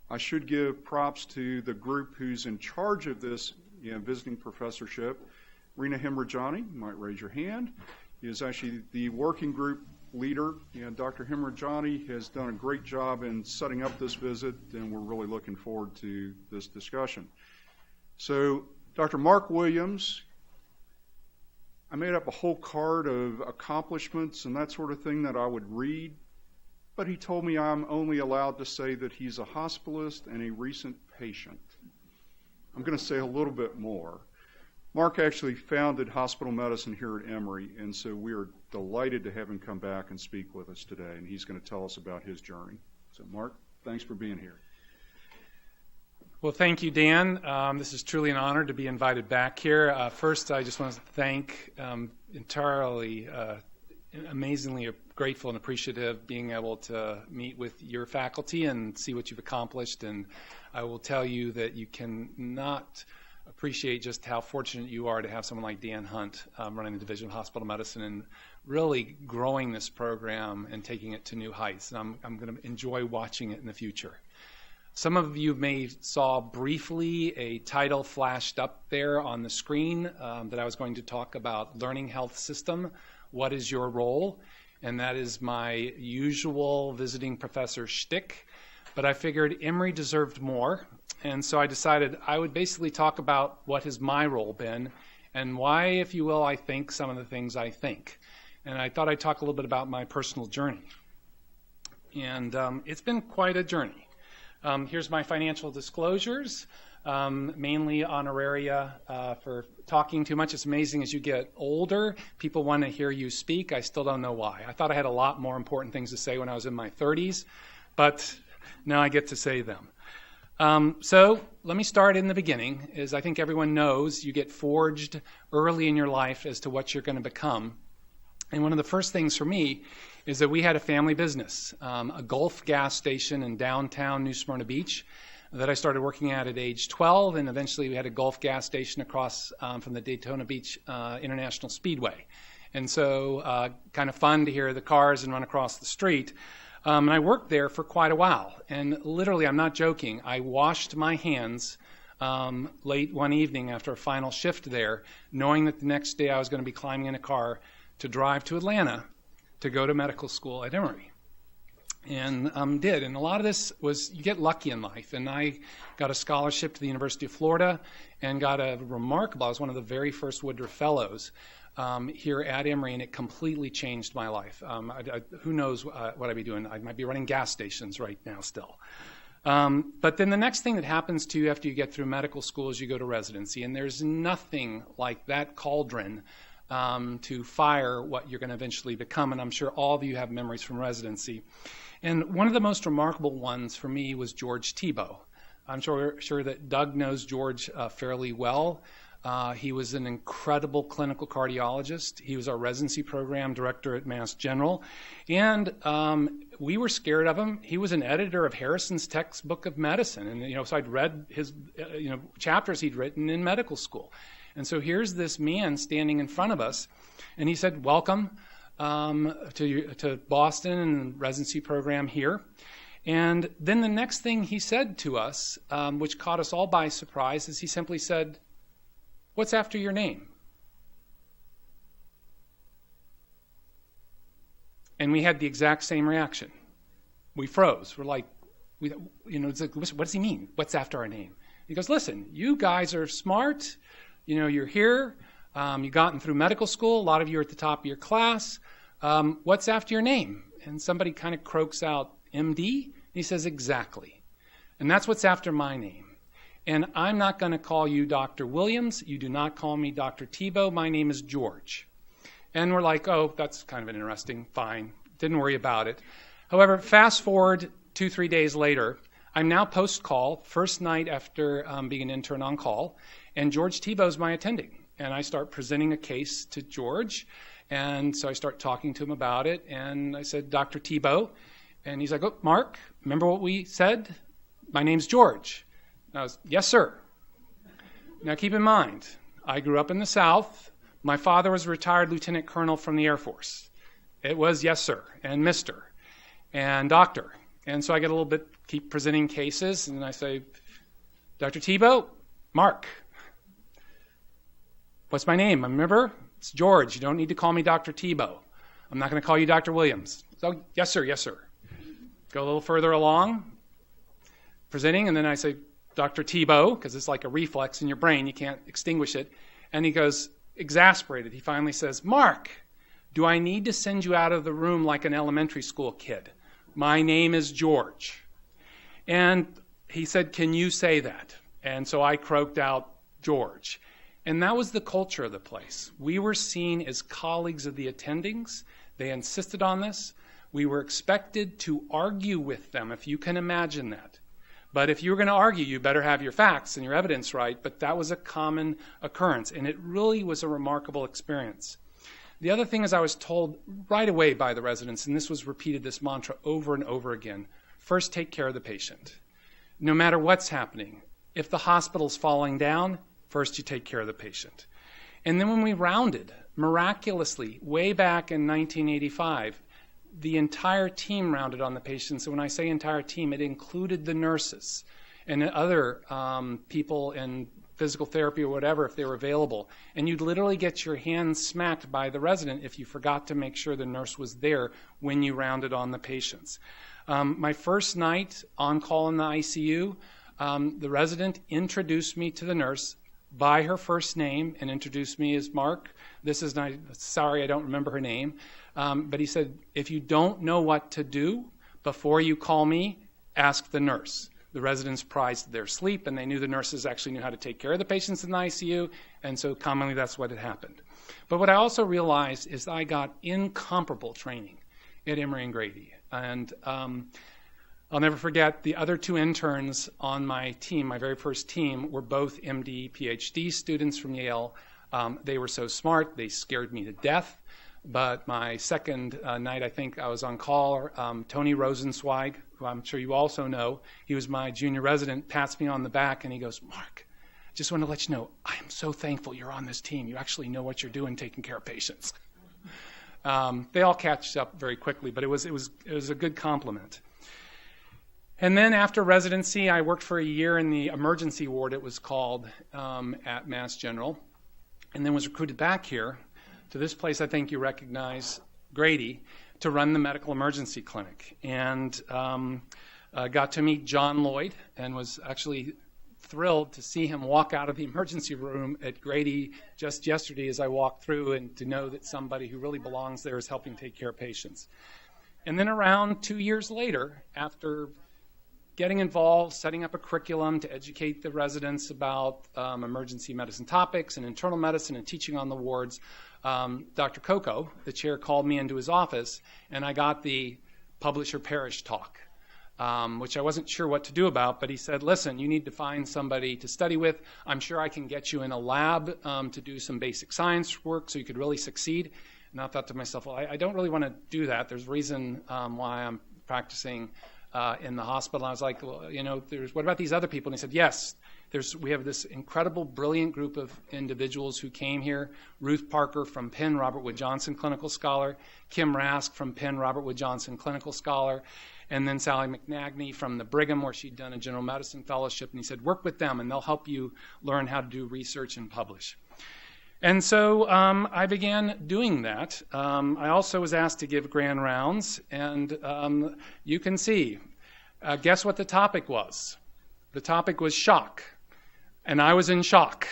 I should give props to the group who's in charge of this visiting professorship. Rena Hemrajani, you might raise your hand, is actually the working group leader. And Dr. Hemrajani has done a great job in setting up this visit, and we're really looking forward to this discussion. So, Dr. Mark Williams, I made up a whole card of accomplishments and that sort of thing that I would read, but he told me I'm only allowed to say that he's a hospitalist and a recent patient. I'm going to say a little bit more. Mark actually founded hospital medicine here at Emory, and so we are delighted to have him come back and speak with us today, and he's going to tell us about his journey. So, Mark, thanks for being here. Well, thank you, Dan. This is truly an honor to be invited back here. First, I just want to thank amazingly grateful and appreciative being able to meet with your faculty and see what you've accomplished. And I will tell you that you cannot appreciate just how fortunate you are to have someone like Dan Hunt running the Division of Hospital Medicine and really growing this program and taking it to new heights. And I'm going to enjoy watching it in the future. Some of you may saw briefly a title flashed up there on the screen that I was going to talk about learning health system. What is your role? And that is my usual visiting professor shtick. But I figured Emory deserved more. And so I decided I would basically talk about what has my role been and why, if you will, I think some of the things I think. And I thought I'd talk a little bit about my personal journey. And it's been quite a journey. Here's my financial disclosures, mainly honoraria for talking too much. It's amazing as you get older, people want to hear you speak. I still don't know why. I thought I had a lot more important things to say when I was in my 30s, but now I get to say them. So let me start in the beginning. As I think everyone knows, you get forged early in your life as to what you're going to become. And one of the first things for me is that we had a family business, a Gulf gas station in downtown New Smyrna Beach that I started working at age 12, and eventually we had a Gulf gas station across from the Daytona Beach International Speedway. And so kind of fun to hear the cars and run across the street. And I worked there for quite a while. And literally, I'm not joking, I washed my hands late one evening after a final shift there, knowing that the next day I was going to be climbing in a car to drive to Atlanta to go to medical school at Emory. And did. And a lot of this was, you get lucky in life. And I got a scholarship to the University of Florida and got I was one of the very first Woodruff Fellows here at Emory, and it completely changed my life. Who knows what I'd be doing? I might be running gas stations right now still. But then the next thing that happens to you after you get through medical school is you go to residency. And there's nothing like that cauldron to fire what you're going to eventually become. And I'm sure all of you have memories from residency. And one of the most remarkable ones for me was George Thibault. I'm sure that Doug knows George fairly well. He was an incredible clinical cardiologist. He was our residency program director at Mass General. And we were scared of him. He was an editor of Harrison's textbook of medicine. And, so I'd read his, chapters he'd written in medical school. And so here's this man standing in front of us, and he said, welcome to Boston and residency program here. And then the next thing he said to us, which caught us all by surprise, is he simply said, what's after your name? And we had the exact same reaction. We froze. We're like, it's like, what does he mean? What's after our name? He goes, listen, you guys are smart. You're here. You've gotten through medical school. A lot of you are at the top of your class. What's after your name? And somebody kind of croaks out, MD? He says, exactly. And that's what's after my name. And I'm not going to call you Dr. Williams. You do not call me Dr. Thibault. My name is George. And we're like, oh, that's kind of interesting. Fine. Didn't worry about it. However, fast forward 2-3 days later, I'm now post-call, first night after being an intern on call, and George Thibault's my attending. And I start presenting a case to George, and so I start talking to him about it, and I said, Dr. Thibault, and he's like, oh, Mark, remember what we said? My name's George. And I was, yes, sir. Now keep in mind, I grew up in the South. My father was a retired lieutenant colonel from the Air Force. It was yes, sir, and Mr., and doctor. And so I get a little bit, keep presenting cases, and I say, Dr. Tebow, Mark. What's my name? Remember? It's George. You don't need to call me Dr. Tebow. I'm not going to call you Dr. Williams. So, yes, sir, yes, sir. Go a little further along, presenting, and then I say, Dr. Tebow, because it's like a reflex in your brain. You can't extinguish it. And he goes, exasperated. He finally says, Mark, do I need to send you out of the room like an elementary school kid? My name is George. And he said, can you say that? And so I croaked out, George. And that was the culture of the place. We were seen as colleagues of the attendings. They insisted on this. We were expected to argue with them, if you can imagine that. But if you were going to argue, you better have your facts and your evidence right. But that was a common occurrence, and it really was a remarkable experience. The other thing is I was told right away by the residents, and this was repeated, this mantra over and over again, first take care of the patient. No matter what's happening, if the hospital's falling down, first you take care of the patient. And then when we rounded, miraculously, way back in 1985, the entire team rounded on the patients. And when I say entire team, it included the nurses and other people in physical therapy or whatever if they were available. And you'd literally get your hands smacked by the resident if you forgot to make sure the nurse was there when you rounded on the patients. My first night on call in the ICU, the resident introduced me to the nurse by her first name and introduced me as Mark. This is not, sorry, I don't remember her name. But he said, if you don't know what to do before you call me, ask the nurse. The residents prized their sleep, and they knew the nurses actually knew how to take care of the patients in the ICU, and so commonly that's what had happened. But what I also realized is I got incomparable training at Emory and Grady. And I'll never forget the other two interns on my team, my very first team, were both MD, PhD students from Yale. They were so smart, they scared me to death. But my second night, I think I was on call, Tony Rosenzweig, who I'm sure you also know, he was my junior resident, pats me on the back and he goes, Mark, just want to let you know, I am so thankful you're on this team. You actually know what you're doing taking care of patients. They all catch up very quickly, but it was a good compliment. And then after residency, I worked for a year in the emergency ward, it was called, at Mass General, and then was recruited back here to this place I think you recognize, Grady, to run the medical emergency clinic. And got to meet John Lloyd and was actually thrilled to see him walk out of the emergency room at Grady just yesterday as I walked through, and to know that somebody who really belongs there is helping take care of patients. And then around 2 years later, after getting involved, setting up a curriculum to educate the residents about emergency medicine topics and internal medicine and teaching on the wards, Dr. Coco, the chair, called me into his office, and I got the publish or perish talk, which I wasn't sure what to do about, but he said, listen, you need to find somebody to study with. I'm sure I can get you in a lab to do some basic science work so you could really succeed. And I thought to myself, well, I don't really want to do that. There's a reason why I'm practicing in the hospital. I was like, well, you know, what about these other people? And he said, yes, we have this incredible, brilliant group of individuals who came here. Ruth Parker from Penn, Robert Wood Johnson Clinical Scholar. Kim Rask from Penn, Robert Wood Johnson Clinical Scholar. And then Sally McNagny from the Brigham, where she'd done a general medicine fellowship. And he said, work with them, and they'll help you learn how to do research and publish. And so I began doing that. I also was asked to give grand rounds, and you can see, guess what the topic was? The topic was shock, and I was in shock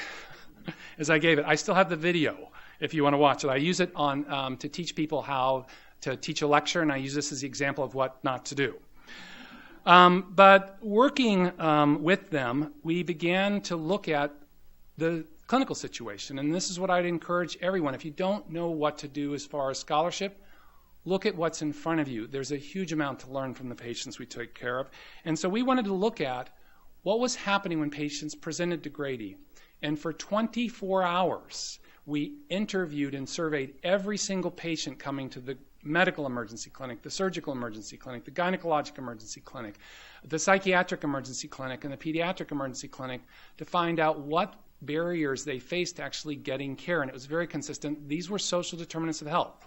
as I gave it. I still have the video if you want to watch it. I use it on to teach people how to teach a lecture, and I use this as the example of what not to do. But working with them, we began to look at the clinical situation. And this is what I'd encourage everyone. If you don't know what to do as far as scholarship, look at what's in front of you. There's a huge amount to learn from the patients we take care of. And so we wanted to look at what was happening when patients presented to Grady. And for 24 hours, we interviewed and surveyed every single patient coming to the medical emergency clinic, the surgical emergency clinic, the gynecologic emergency clinic, the psychiatric emergency clinic, and the pediatric emergency clinic to find out what barriers they faced to actually getting care. And it was very consistent. These were social determinants of health.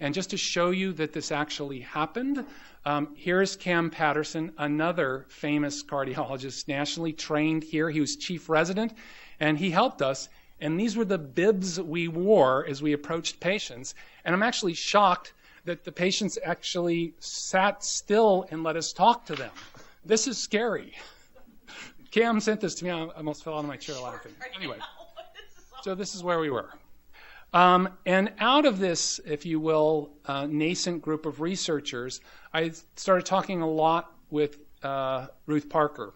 And just to show you that this actually happened, here's Cam Patterson, another famous cardiologist, nationally trained here. He was chief resident, and he helped us. And these were the bibs we wore as we approached patients. And I'm actually shocked that the patients actually sat still and let us talk to them. This is scary. Cam sent this to me. I almost fell out of my chair laughing. Anyway, so this is where we were. And out of this, if you will, nascent group of researchers, I started talking a lot with Ruth Parker.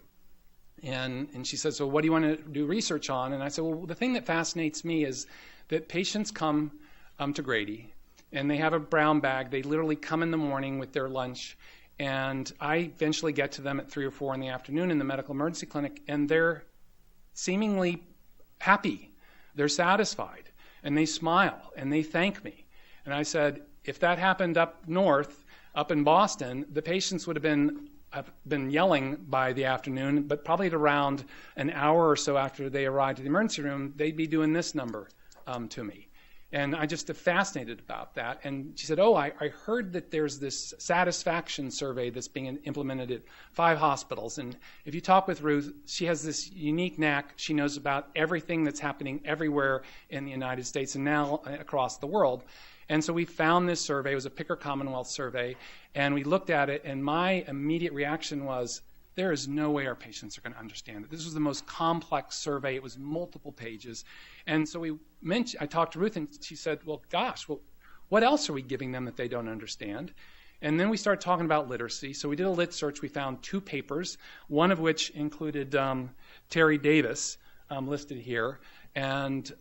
And she said, so what do you want to do research on? And I said, well, the thing that fascinates me is that patients come to Grady, and they have a brown bag. They literally come in the morning with their lunch, and I eventually get to them at 3 or 4 in the afternoon in the medical emergency clinic, and they're seemingly happy. They're satisfied, and they smile, and they thank me. And I said, if that happened up north, up in Boston, the patients would have been yelling by the afternoon, but probably at around an hour or so after they arrived at the emergency room, they'd be doing this number to me. And I just am fascinated about that. And she said, oh, I heard that there's this satisfaction survey that's being implemented at 5 hospitals. And if you talk with Ruth, she has this unique knack. She knows about everything that's happening everywhere in the United States and now across the world. And so we found this survey. It was a Picker Commonwealth survey. And we looked at it, and my immediate reaction was, there is no way our patients are going to understand it. This was the most complex survey. It was multiple pages. And so I talked to Ruth, and she said, well, gosh, what else are we giving them that they don't understand? And then we started talking about literacy. So we did a lit search. We found 2 papers, one of which included Terry Davis, listed here. And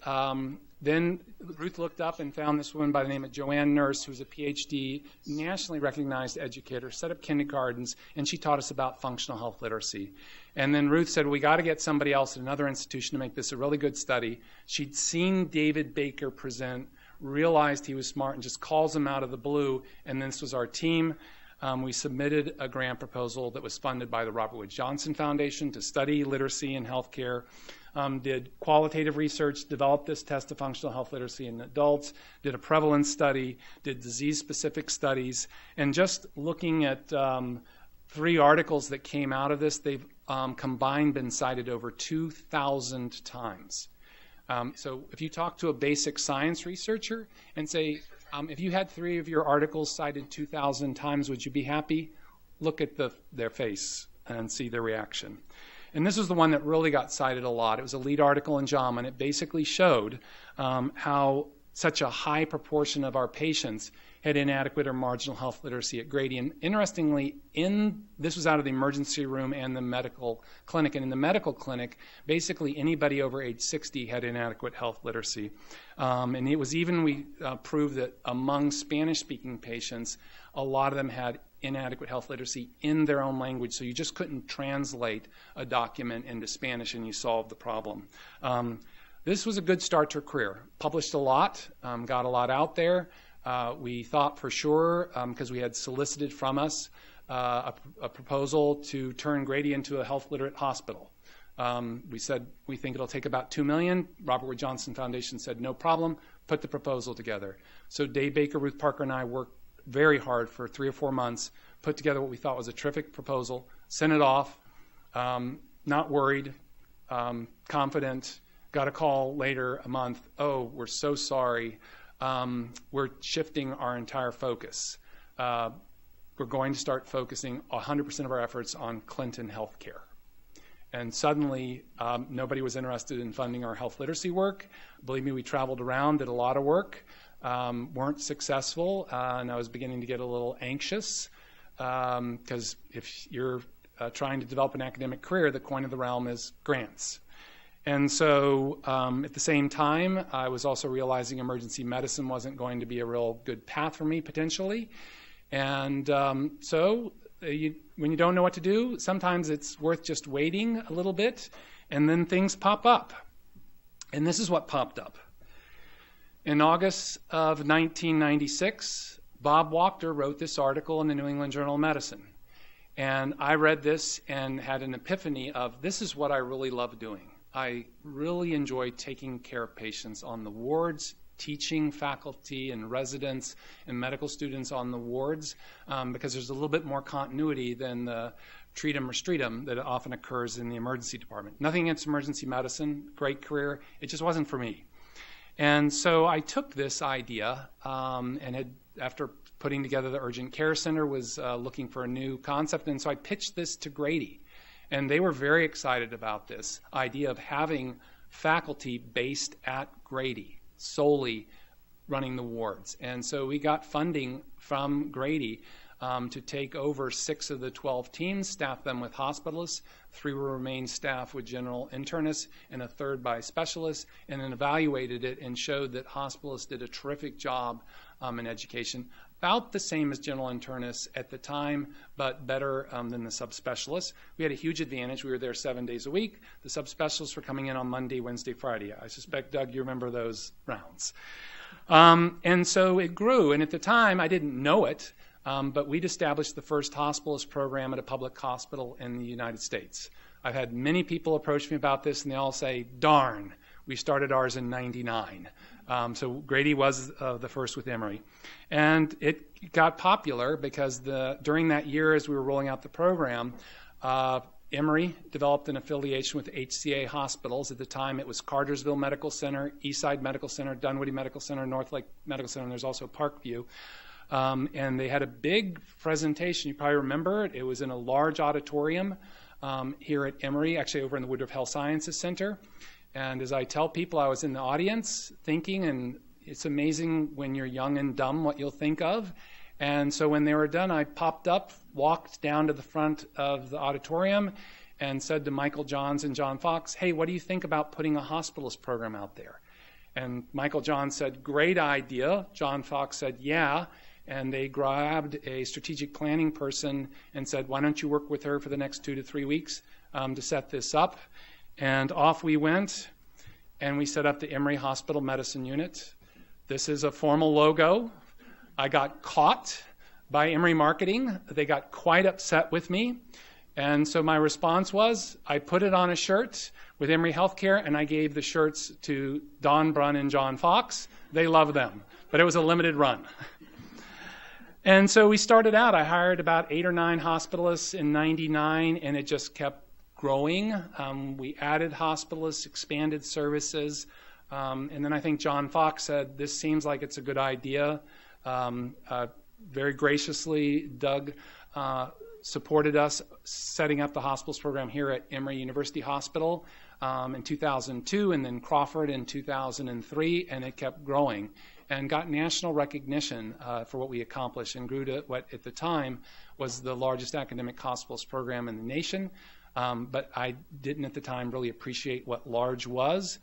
then Ruth looked up and found this woman by the name of Joanne Nurse, who's a PhD, nationally recognized educator, set up kindergartens, and she taught us about functional health literacy. And then Ruth said, we got to get somebody else at another institution to make this a really good study. She'd seen David Baker present, realized he was smart, and just calls him out of the blue, and this was our team. We submitted a grant proposal that was funded by the Robert Wood Johnson Foundation to study literacy in healthcare. Did qualitative research, developed this test of functional health literacy in adults, did a prevalence study, did disease-specific studies, and just looking at 3 articles that came out of this, they've combined been cited over 2,000 times. So if you talk to a basic science researcher and say, if you had 3 of your articles cited 2,000 times, would you be happy? Look at their face and see their reaction. And this was the one that really got cited a lot. It was a lead article in JAMA, and it basically showed how such a high proportion of our patients had inadequate or marginal health literacy at Grady. And interestingly, this was out of the emergency room and the medical clinic. And in the medical clinic, basically anybody over age 60 had inadequate health literacy. And it was even, we proved that among Spanish-speaking patients, a lot of them had inadequate health literacy in their own language, so you just couldn't translate a document into Spanish and you solved the problem. This was a good start to a career. Published a lot, got a lot out there. We thought for sure, because we had solicited from us a proposal to turn Grady into a health literate hospital. We said, we think it'll take about $2 million. Robert Wood Johnson Foundation said, no problem, put the proposal together. So Dave Baker, Ruth Parker, and I worked very hard for 3 or 4 months, put together what we thought was a terrific proposal, sent it off, not worried, confident, got a call later a month, oh, we're so sorry, we're shifting our entire focus. We're going to start focusing 100% of our efforts on Clinton healthcare. And suddenly, nobody was interested in funding our health literacy work. Believe me, we traveled around, did a lot of work, weren't successful, and I was beginning to get a little anxious because if you're trying to develop an academic career, the coin of the realm is grants. And so at the same time, I was also realizing emergency medicine wasn't going to be a real good path for me potentially. And so when you don't know what to do, sometimes it's worth just waiting a little bit, and then things pop up. And this is what popped up. In August of 1996, Bob Wachter wrote this article in the New England Journal of Medicine. And I read this and had an epiphany of, this is what I really love doing. I really enjoy taking care of patients on the wards, teaching faculty and residents and medical students on the wards because there's a little bit more continuity than the treat 'em or street 'em that often occurs in the emergency department. Nothing against emergency medicine, great career. It just wasn't for me. And so I took this idea and had, after putting together the urgent care center, was looking for a new concept. And so I pitched this to Grady. And they were very excited about this idea of having faculty based at Grady, solely running the wards. And so we got funding from Grady to take over 6 of the 12 teams, staff them with hospitalists, 3 will remain staffed with general internists, and a 3rd by specialists, and then evaluated it and showed that hospitalists did a terrific job in education, about the same as general internists at the time, but better than the subspecialists. We had a huge advantage. We were there 7 days a week. The subspecialists were coming in on Monday, Wednesday, Friday. I suspect, Doug, you remember those rounds. And so it grew, and at the time, I didn't know it, but we'd established the first hospitalist program at a public hospital in the United States. I've had many people approach me about this, and they all say, darn, we started ours in '99. So Grady was the first with Emory. And it got popular because during that year, as we were rolling out the program, Emory developed an affiliation with HCA hospitals. At the time, it was Cartersville Medical Center, Eastside Medical Center, Dunwoody Medical Center, Northlake Medical Center, and there's also Parkview. And they had a big presentation. You probably remember it. It was in a large auditorium here at Emory, actually over in the Woodruff Health Sciences Center. And as I tell people, I was in the audience thinking, and it's amazing when you're young and dumb what you'll think of. And so when they were done, I popped up, walked down to the front of the auditorium, and said to Michael Johns and John Fox, hey, what do you think about putting a hospitalist program out there? And Michael Johns said, great idea. John Fox said, yeah. And they grabbed a strategic planning person and said, why don't you work with her for the next 2 to 3 weeks to set this up? And off we went, and we set up the Emory Hospital Medicine Unit. This is a formal logo. I got caught by Emory Marketing. They got quite upset with me. And so my response was, I put it on a shirt with Emory Healthcare, and I gave the shirts to Don Brunn and John Fox. They love them, but it was a limited run. And so we started out. I hired about 8 or 9 hospitalists in '99, and it just kept growing. We added hospitalists, expanded services, and then I think John Fox said, this seems like it's a good idea. Very graciously, Doug supported us setting up the hospitals program here at Emory University Hospital in 2002, and then Crawford in 2003, and it kept growing and got national recognition for what we accomplished and grew to what at the time was the largest academic hospitals program in the nation. But I didn't at the time really appreciate what large was.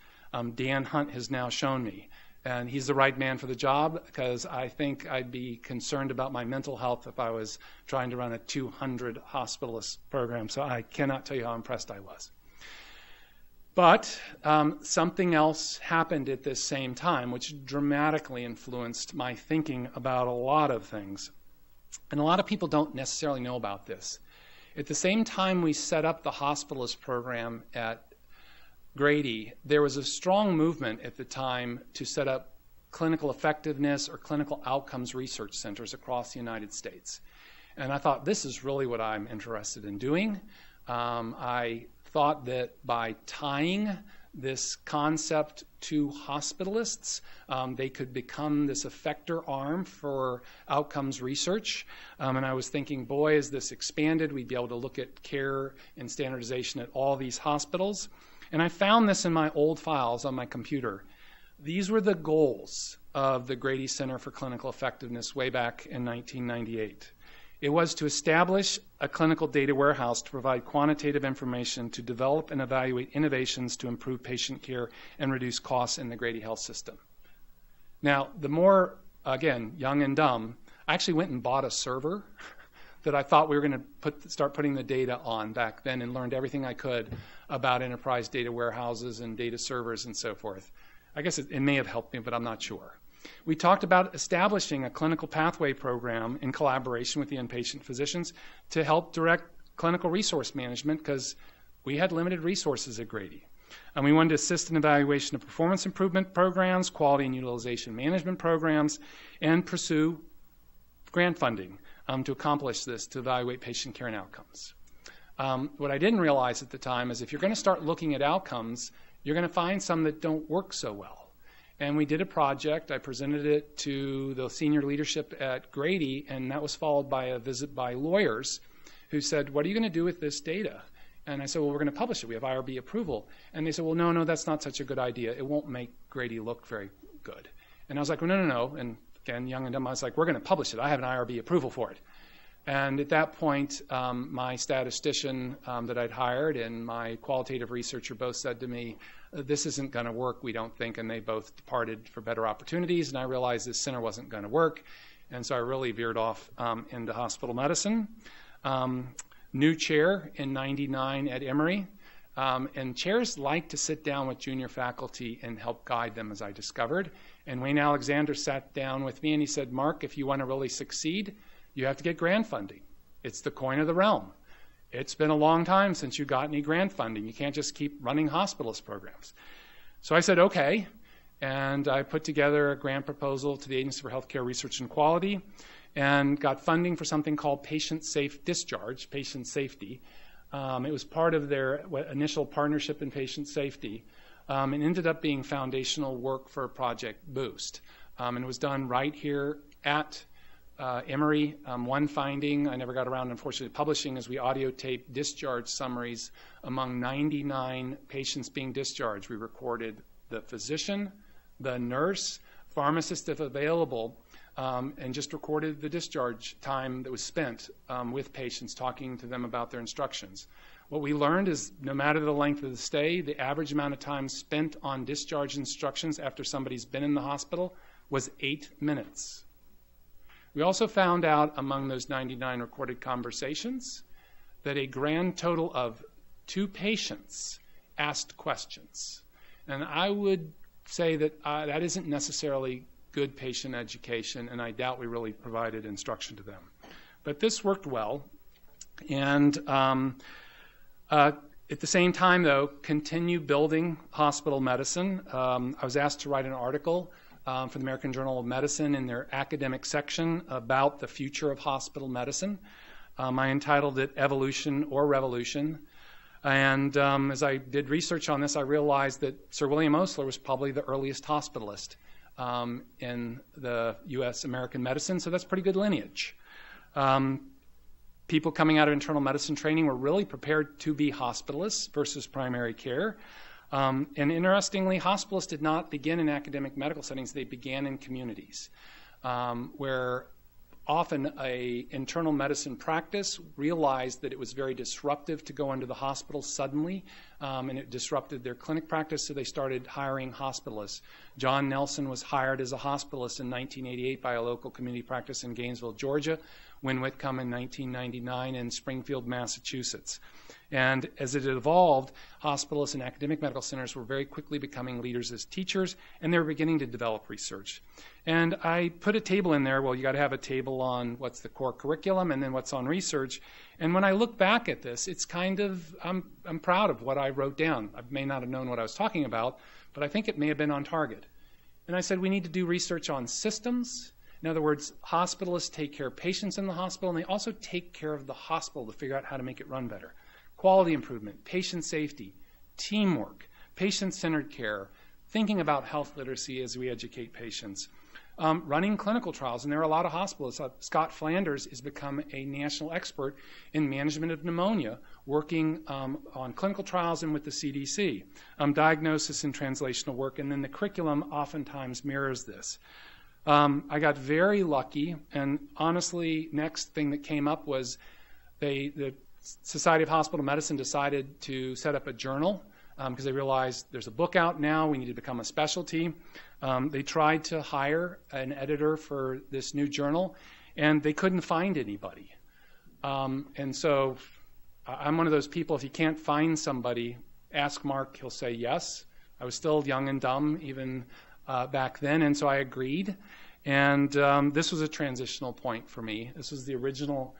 Dan Hunt has now shown me. And he's the right man for the job because I think I'd be concerned about my mental health if I was trying to run a 200 hospitalist program. So I cannot tell you how impressed I was. But something else happened at this same time, which dramatically influenced my thinking about a lot of things. And a lot of people don't necessarily know about this. At the same time we set up the hospitalist program at Grady, there was a strong movement at the time to set up clinical effectiveness or clinical outcomes research centers across the United States. And I thought, this is really what I'm interested in doing. I thought that by tying this concept to hospitalists, they could become this effector arm for outcomes research. And I was thinking, boy, as this expanded, we'd be able to look at care and standardization at all these hospitals. And I found this in my old files on my computer. These were the goals of the Grady Center for Clinical Effectiveness way back in 1998. It was to establish a clinical data warehouse to provide quantitative information to develop and evaluate innovations to improve patient care and reduce costs in the Grady Health System. Now, the more, again, young and dumb, I actually went and bought a server that I thought we were going to start putting the data on back then and learned everything I could about enterprise data warehouses and data servers and so forth. I guess it may have helped me, but I'm not sure. We talked about establishing a clinical pathway program in collaboration with the inpatient physicians to help direct clinical resource management because we had limited resources at Grady. And we wanted to assist in evaluation of performance improvement programs, quality and utilization management programs, and pursue grant funding to accomplish this, to evaluate patient care and outcomes. What I didn't realize at the time is if you're going to start looking at outcomes, you're going to find some that don't work so well. And we did a project. I presented it to the senior leadership at Grady, and that was followed by a visit by lawyers who said, what are you going to do with this data? And I said, well, we're going to publish it. We have IRB approval. And they said, well, no, that's not such a good idea. It won't make Grady look very good. And I was like, well, no. And again, young and dumb, I was like, we're going to publish it. I have an IRB approval for it. And at that point, my statistician that I'd hired and my qualitative researcher both said to me, this isn't going to work, we don't think. And they both departed for better opportunities. And I realized this center wasn't going to work. And so I really veered off into hospital medicine. New chair in '99 at Emory. And chairs like to sit down with junior faculty and help guide them, as I discovered. And Wayne Alexander sat down with me and he said, Mark, if you want to really succeed, you have to get grant funding. It's the coin of the realm. It's been a long time since you got any grant funding. You can't just keep running hospitalist programs. So I said, okay. And I put together a grant proposal to the Agency for Healthcare Research and Quality and got funding for something called patient Safe-Discharge, patient safety. It was part of their initial partnership in patient safety and ended up being foundational work for Project Boost. And it was done right here at Emory. One finding I never got around, unfortunately, to publishing is we audio taped discharge summaries among 99 patients being discharged. We recorded the physician, the nurse, pharmacist if available, and just recorded the discharge time that was spent with patients, talking to them about their instructions. What we learned is no matter the length of the stay, the average amount of time spent on discharge instructions after somebody's been in the hospital was 8 minutes. We also found out among those 99 recorded conversations that a grand total of 2 patients asked questions. And I would say that that isn't necessarily good patient education, and I doubt we really provided instruction to them. But this worked well. And at the same time, though, continue building hospital medicine. I was asked to write an article for the American Journal of Medicine in their academic section about the future of hospital medicine. I entitled it Evolution or Revolution. And as I did research on this, I realized that Sir William Osler was probably the earliest hospitalist in the U.S. American medicine, so that's pretty good lineage. People coming out of internal medicine training were really prepared to be hospitalists versus primary care. And interestingly, hospitalists did not begin in academic medical settings. They began in communities where often a internal medicine practice realized that it was very disruptive to go into the hospital suddenly, and it disrupted their clinic practice, so they started hiring hospitalists. John Nelson was hired as a hospitalist in 1988 by a local community practice in Gainesville, Georgia, Win Whitcomb in 1999 in Springfield, Massachusetts. And as it evolved, hospitalists and academic medical centers were very quickly becoming leaders as teachers, and they were beginning to develop research. And I put a table in there. Well, you got to have a table on what's the core curriculum and then what's on research. And when I look back at this, it's kind of, I'm proud of what I wrote down. I may not have known what I was talking about, but I think it may have been on target. And I said we need to do research on systems. In other words, hospitalists take care of patients in the hospital, and they also take care of the hospital to figure out how to make it run better. Quality improvement, patient safety, teamwork, patient-centered care, thinking about health literacy as we educate patients, running clinical trials. And there are a lot of hospitalists. Scott Flanders has become a national expert in management of pneumonia, working on clinical trials and with the CDC, diagnosis and translational work, and then the curriculum oftentimes mirrors this. I got very lucky, and honestly, next thing that came up was the Society of Hospital Medicine decided to set up a journal because they realized there's a book out now, we need to become a specialty. They tried to hire an editor for this new journal, and they couldn't find anybody. And so I'm one of those people, if you can't find somebody, ask Mark, he'll say yes. I was still young and dumb even back then, and so I agreed. And this was a transitional point for me. This was the original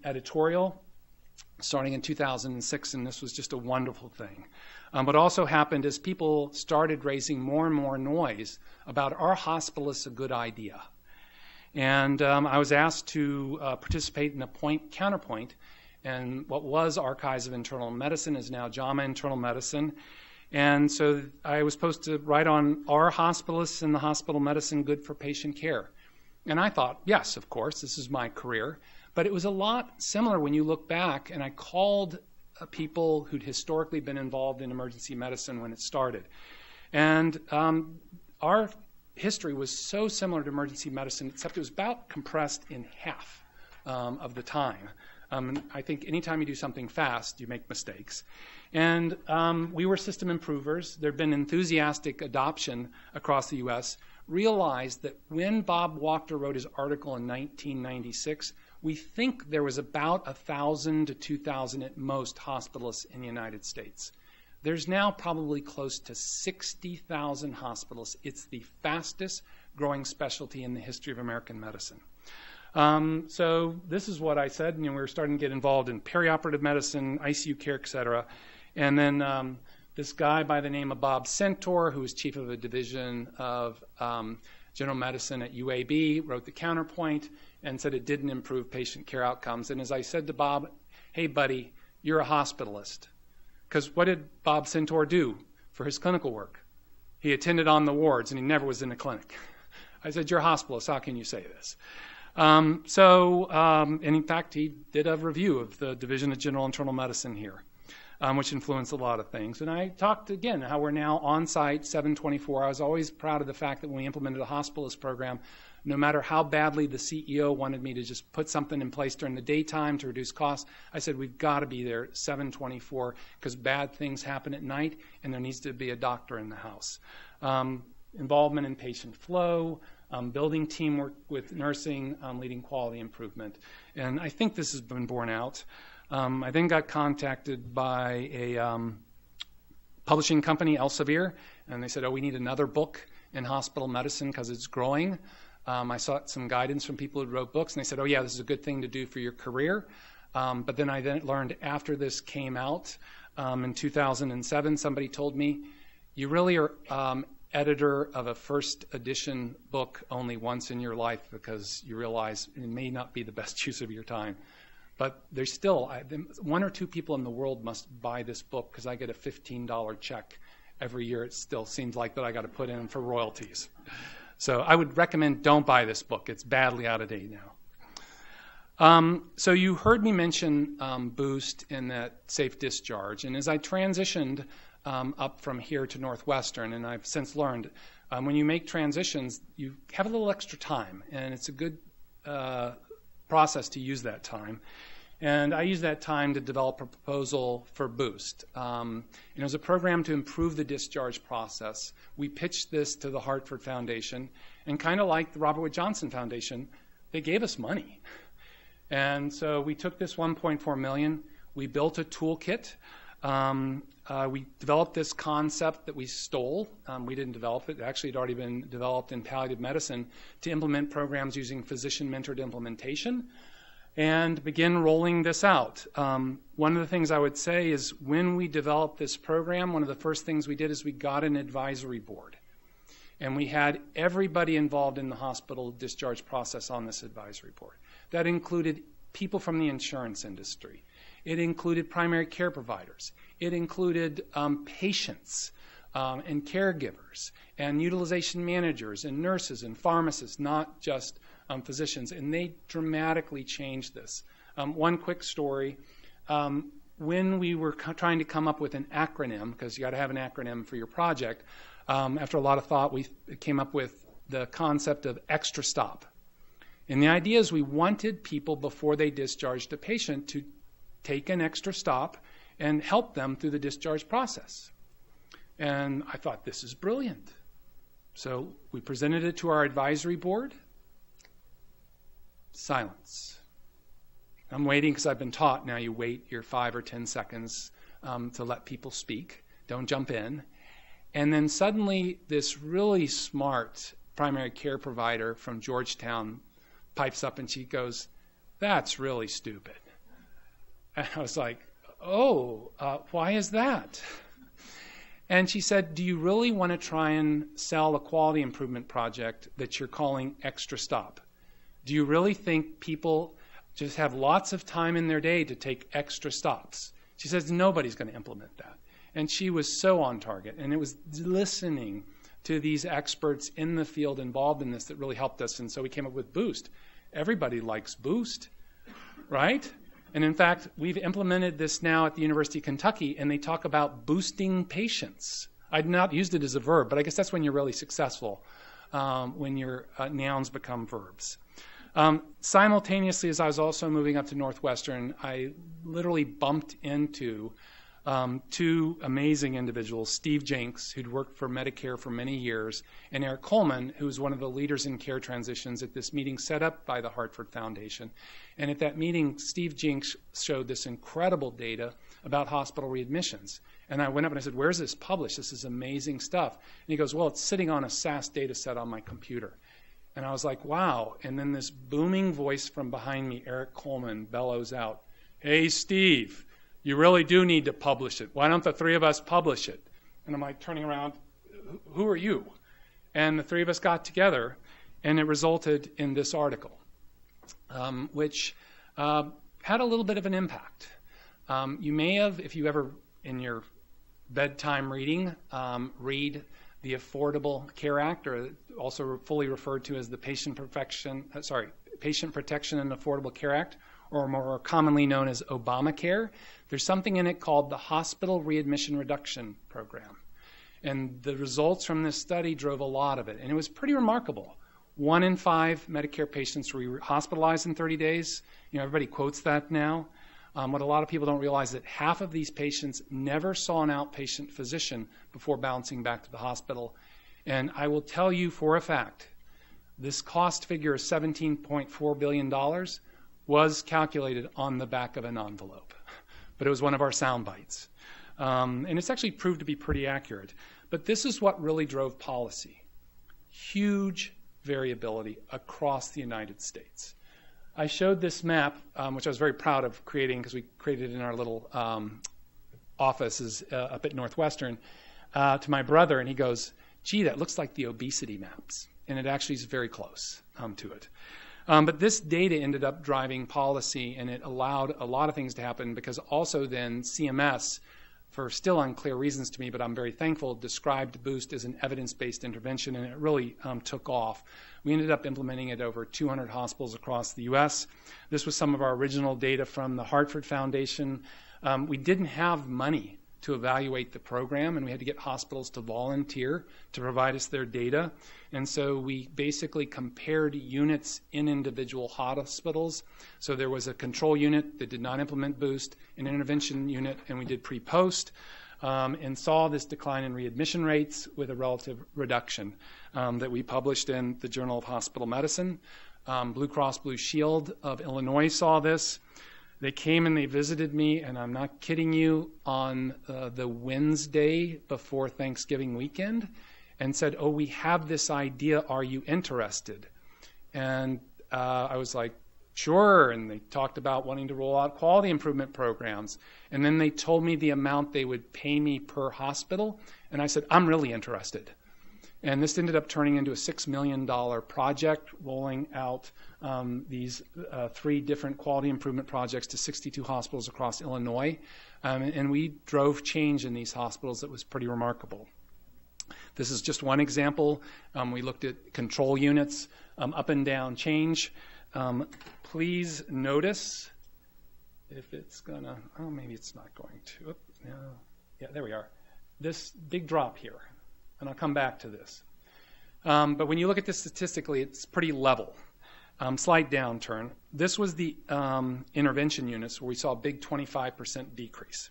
editorial. starting in 2006, and this was just a wonderful thing. What also happened is people started raising more and more noise about, are hospitalists a good idea? And I was asked to participate in a counterpoint, and what was Archives of Internal Medicine is now JAMA Internal Medicine. And so I was supposed to write on, are hospitalists in the hospital medicine good for patient care? And I thought, yes, of course, this is my career. But it was a lot similar when you look back, and I called people who'd historically been involved in emergency medicine when it started. And our history was so similar to emergency medicine, except it was about compressed in half of the time. I think anytime you do something fast, you make mistakes. And we were system improvers. There had been enthusiastic adoption across the U.S., realized that when Bob Wachter wrote his article in 1996, we think there was about 1,000 to 2,000 at most hospitalists in the United States. There's now probably close to 60,000 hospitalists. It's the fastest growing specialty in the history of American medicine. So this is what I said. We were starting to get involved in perioperative medicine, ICU care, et cetera. And then this guy by the name of Bob Centaur, who was chief of a division of general medicine at UAB, wrote the counterpoint and said it didn't improve patient care outcomes. And as I said to Bob, hey, buddy, you're a hospitalist. Because what did Bob Centaur do for his clinical work? He attended on the wards, and he never was in a clinic. I said, you're a hospitalist. How can you say this? And in fact, he did a review of the Division of General Internal Medicine here, which influenced a lot of things. And I talked again how we're now on-site 7/24. I was always proud of the fact that when we implemented a hospitalist program, no matter how badly the CEO wanted me to just put something in place during the daytime to reduce costs, I said we've got to be there 7/24 because bad things happen at night and there needs to be a doctor in the house. Involvement in patient flow, building teamwork with nursing, leading quality improvement. And I think this has been borne out. I then got contacted by a publishing company, Elsevier, and they said, we need another book in hospital medicine because it's growing. I sought some guidance from people who wrote books, and they said, yeah, this is a good thing to do for your career. But then I learned after this came out in 2007, somebody told me, you really are editor of a first edition book only once in your life because you realize it may not be the best use of your time. But there's still, one or two people in the world must buy this book because I get a $15 check every year. It still seems like that I got to put in for royalties. So I would recommend don't buy this book. It's badly out of date now. So you heard me mention Boost in that Safe-Discharge. And as I transitioned up from here to Northwestern, and I've since learned, when you make transitions, you have a little extra time. And it's a good process to use that time. And I used that time to develop a proposal for Boost. It was a program to improve the discharge process. We pitched this to the Hartford Foundation, and kind of like the Robert Wood Johnson Foundation, they gave us money. And so we took this $1.4 million. We built a toolkit. We developed this concept that we stole. We didn't develop it. It actually had already been developed in palliative medicine to implement programs using physician-mentored implementation and begin rolling this out. One of the things I would say is when we developed this program, one of the first things we did is we got an advisory board. And we had everybody involved in the hospital discharge process on this advisory board. That included people from the insurance industry. It included primary care providers. It included patients and caregivers and utilization managers and nurses and pharmacists, not just physicians. And they dramatically changed this. One quick story. When we were trying to come up with an acronym, because you got to have an acronym for your project, after a lot of thought, we came up with the concept of extra stop. And the idea is we wanted people before they discharged a patient to take an extra stop and help them through the discharge process. And I thought, this is brilliant. So we presented it to our advisory board. Silence. I'm waiting because I've been taught now you wait your 5 or 10 seconds to let people speak. Don't jump in. And then suddenly this really smart primary care provider from Georgetown pipes up and she goes, that's really stupid. And I was like, oh, why is that? And she said, do you really want to try and sell a quality improvement project that you're calling Extra Stop? Do you really think people just have lots of time in their day to take extra stops? She says, nobody's going to implement that. And she was so on target. And it was listening to these experts in the field involved in this that really helped us. And so we came up with Boost. Everybody likes Boost, right? And in fact, we've implemented this now at the University of Kentucky, and they talk about boosting patients. I'd not used it as a verb, but I guess that's when you're really successful, when your nouns become verbs. Simultaneously, as I was also moving up to Northwestern, I literally bumped into two amazing individuals, Steve Jenks, who'd worked for Medicare for many years, and Eric Coleman, who was one of the leaders in care transitions at this meeting set up by the Hartford Foundation. And at that meeting, Steve Jenks showed this incredible data about hospital readmissions. And I went up and I said, where's this published? This is amazing stuff. And he goes, well, it's sitting on a SAS data set on my computer. And I was like, wow. And then this booming voice from behind me, Eric Coleman, bellows out, hey, Steve, you really do need to publish it. Why don't the three of us publish it? And I'm like turning around, who are you? And the three of us got together, and it resulted in this article, which had a little bit of an impact. You may have, if you ever, in your bedtime reading, read the Affordable Care Act, or also fully referred to as the Patient Protection and Affordable Care Act, or more commonly known as Obamacare. There's something in it called the Hospital Readmission Reduction Program. And the results from this study drove a lot of it. And it was pretty remarkable. 1 in 5 Medicare patients were hospitalized in 30 days. You know, everybody quotes that now. What a lot of people don't realize is that half of these patients never saw an outpatient physician before bouncing back to the hospital. And I will tell you for a fact, this cost figure of $17.4 billion was calculated on the back of an envelope. But it was one of our sound bites. And it's actually proved to be pretty accurate. But this is what really drove policy. Huge variability across the United States. I showed this map, which I was very proud of creating because we created it in our little offices up at Northwestern, to my brother, and he goes, gee, that looks like the obesity maps. And it actually is very close to it. But this data ended up driving policy, and it allowed a lot of things to happen because also then CMS, for still unclear reasons to me, but I'm very thankful, described Boost as an evidence-based intervention, and it really took off. We ended up implementing it over 200 hospitals across the U.S. This was some of our original data from the Hartford Foundation. We didn't have money to evaluate the program, and we had to get hospitals to volunteer to provide us their data. And so we basically compared units in individual hospitals. So there was a control unit that did not implement Boost, an intervention unit, and we did pre-post, and saw this decline in readmission rates with a relative reduction that we published in the Journal of Hospital Medicine. Blue Cross Blue Shield of Illinois saw this. They came and they visited me, and I'm not kidding you, on the Wednesday before Thanksgiving weekend and said, oh, we have this idea. Are you interested? And I was like, sure. And they talked about wanting to roll out quality improvement programs. And then they told me the amount they would pay me per hospital. And I said, I'm really interested. And this ended up turning into a $6 million project, rolling out these 3 different quality improvement projects to 62 hospitals across Illinois. And we drove change in these hospitals that was pretty remarkable. This is just one example. We looked at control units, up and down change. Please notice if it's going to, oh, maybe it's not going to. Yeah, there we are. This big drop here. And I'll come back to this. But when you look at this statistically, it's pretty level. Slight downturn. This was the intervention units where we saw a big 25% decrease.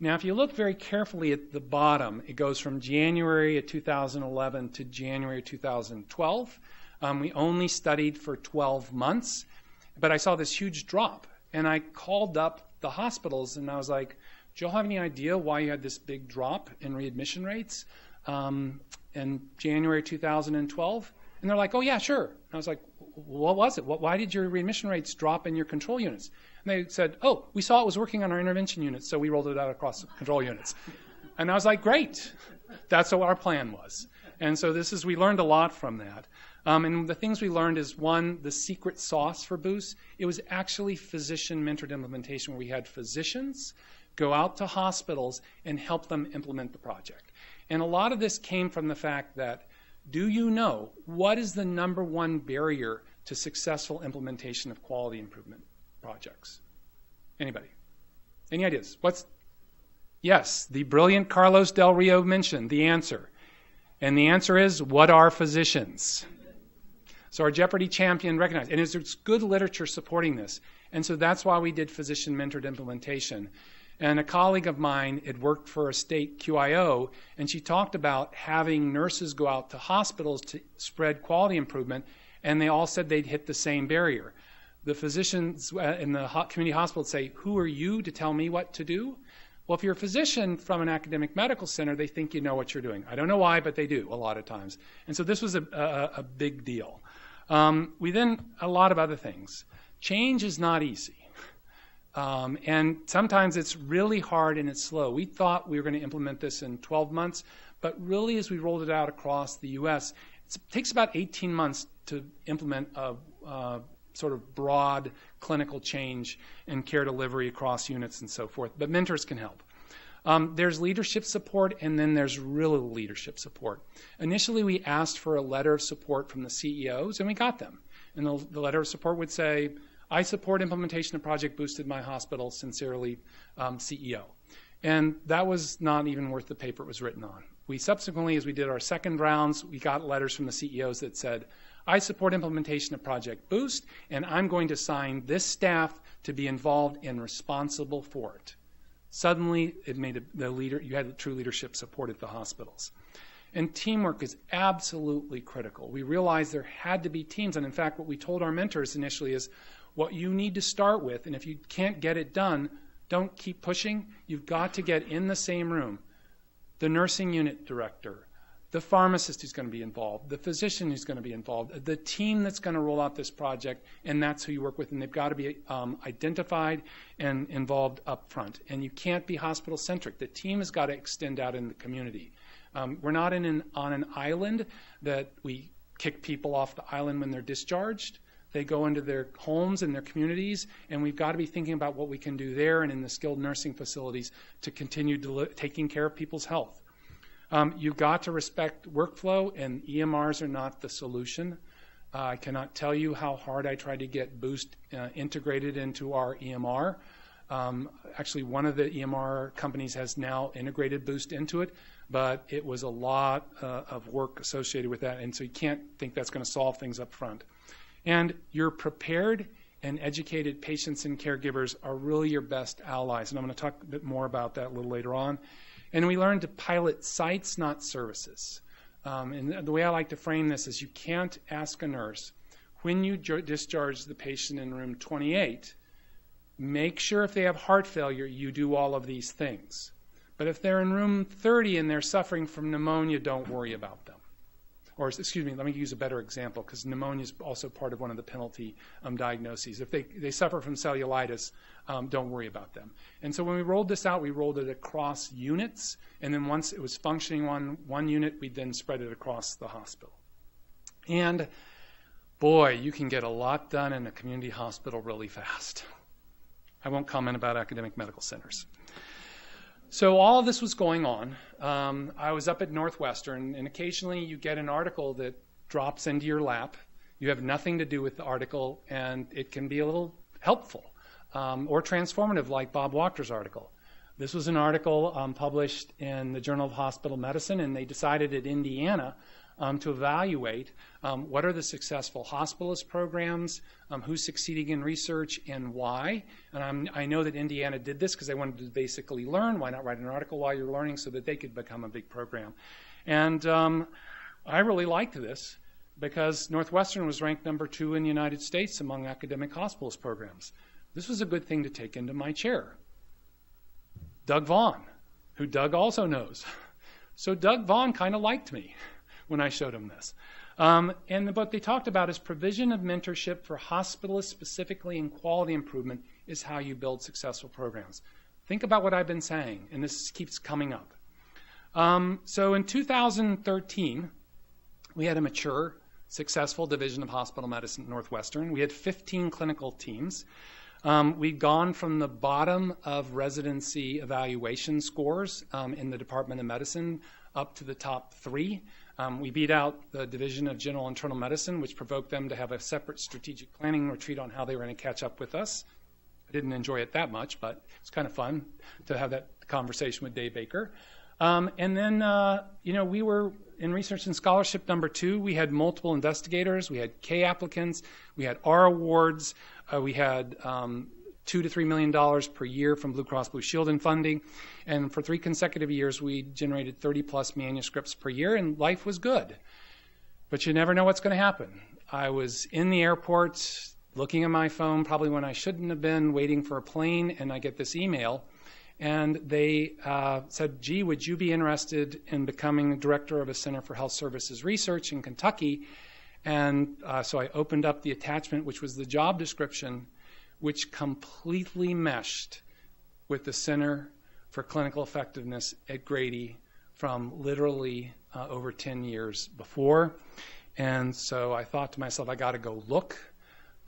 Now, if you look very carefully at the bottom, it goes from January of 2011 to January 2012. We only studied for 12 months, but I saw this huge drop. And I called up the hospitals, and I was like, do you all have any idea why you had this big drop in readmission rates in January 2012? And they're like, oh, yeah, sure. And I was like, what was it? Why did your readmission rates drop in your control units? And they said, oh, we saw it was working on our intervention units, so we rolled it out across the control units. And I was like, great. That's what our plan was. And so we learned a lot from that. And the things we learned is, one, the secret sauce for Boost. It was actually physician-mentored implementation where we had physicians go out to hospitals and help them implement the project. And a lot of this came from the fact that, do you know what is the number one barrier to successful implementation of quality improvement projects? Anybody? Any ideas? Yes, the brilliant Carlos Del Rio mentioned the answer. And the answer is, what are physicians? So our Jeopardy champion recognized, and there's good literature supporting this. And so that's why we did physician-mentored implementation. And a colleague of mine had worked for a state QIO, and she talked about having nurses go out to hospitals to spread quality improvement, and they all said they'd hit the same barrier. The physicians in the community hospital would say, who are you to tell me what to do? Well, if you're a physician from an academic medical center, they think you know what you're doing. I don't know why, but they do a lot of times. And so this was a big deal. A lot of other things. Change is not easy. And sometimes it's really hard and it's slow. We thought we were going to implement this in 12 months, but really as we rolled it out across the U.S., it takes about 18 months to implement a sort of broad clinical change in care delivery across units and so forth. But mentors can help. There's leadership support, and then there's real leadership support. Initially, we asked for a letter of support from the CEOs, and we got them. And the letter of support would say, I support implementation of Project Boost in my hospital, sincerely, CEO. And that was not even worth the paper it was written on. We subsequently, as we did our second rounds, we got letters from the CEOs that said, I support implementation of Project Boost, and I'm going to sign this staff to be involved and responsible for it. Suddenly, it made you had true leadership support at the hospitals. And teamwork is absolutely critical. We realized there had to be teams, and in fact, what we told our mentors initially is, what you need to start with, and if you can't get it done, don't keep pushing. You've got to get in the same room. The nursing unit director, the pharmacist who's going to be involved, the physician who's going to be involved, the team that's going to roll out this project, and that's who you work with, and they've got to be identified and involved up front. And you can't be hospital-centric. The team has got to extend out in the community. We're not on an island that we kick people off the island when they're discharged. They go into their homes and their communities, and we've got to be thinking about what we can do there and in the skilled nursing facilities to continue taking care of people's health. You've got to respect workflow, and EMRs are not the solution. I cannot tell you how hard I tried to get Boost integrated into our EMR. Actually, one of the EMR companies has now integrated Boost into it, but it was a lot of work associated with that, and so you can't think that's going to solve things up front. And your prepared and educated patients and caregivers are really your best allies, and I'm going to talk a bit more about that a little later on. And we learned to pilot sites, not services. And the way I like to frame this is you can't ask a nurse, when you discharge the patient in room 28, make sure if they have heart failure, you do all of these things. But if they're in room 30 and they're suffering from pneumonia, don't worry about them. Or, excuse me, let me use a better example, because pneumonia is also part of one of the penalty diagnoses. If they suffer from cellulitis, don't worry about them. And so when we rolled this out, we rolled it across units, and then once it was functioning on one unit, we then spread it across the hospital. And boy, you can get a lot done in a community hospital really fast. I won't comment about academic medical centers. So all of this was going on. I was up at Northwestern, and occasionally you get an article that drops into your lap. You have nothing to do with the article, and it can be a little helpful or transformative, like Bob Wachter's article. This was an article published in the Journal of Hospital Medicine, and they decided at Indiana to evaluate what are the successful hospitalist programs, who's succeeding in research, and why. And I know that Indiana did this because they wanted to basically learn. Why not write an article while you're learning so that they could become a big program? And I really liked this because Northwestern was ranked number 2 in the United States among academic hospitalist programs. This was a good thing to take into my chair. Doug Vaughn, who Doug also knows. So Doug Vaughn kind of liked me when I showed him this. And what they talked about is provision of mentorship for hospitalists specifically, and quality improvement is how you build successful programs. Think about what I've been saying, and this keeps coming up. So in 2013, we had a mature, successful division of hospital medicine at Northwestern. We had 15 clinical teams. We'd gone from the bottom of residency evaluation scores in the Department of Medicine up to the top 3. We beat out the Division of General Internal Medicine, which provoked them to have a separate strategic planning retreat on how they were going to catch up with us. I didn't enjoy it that much, but it's kind of fun to have that conversation with Dave Baker. And then, we were in research and scholarship number 2. We had multiple investigators. We had K applicants. We had R awards. We had $2 to $3 million per year from Blue Cross Blue Shield in funding. And for 3 consecutive years, we generated 30-plus manuscripts per year, and life was good. But you never know what's going to happen. I was in the airport looking at my phone, probably when I shouldn't have been, waiting for a plane, and I get this email. And they said, gee, would you be interested in becoming director of a Center for Health Services Research in Kentucky? And so I opened up the attachment, which was the job description, which completely meshed with the Center for Clinical Effectiveness at Grady from literally over 10 years before. And so I thought to myself, I got to go look.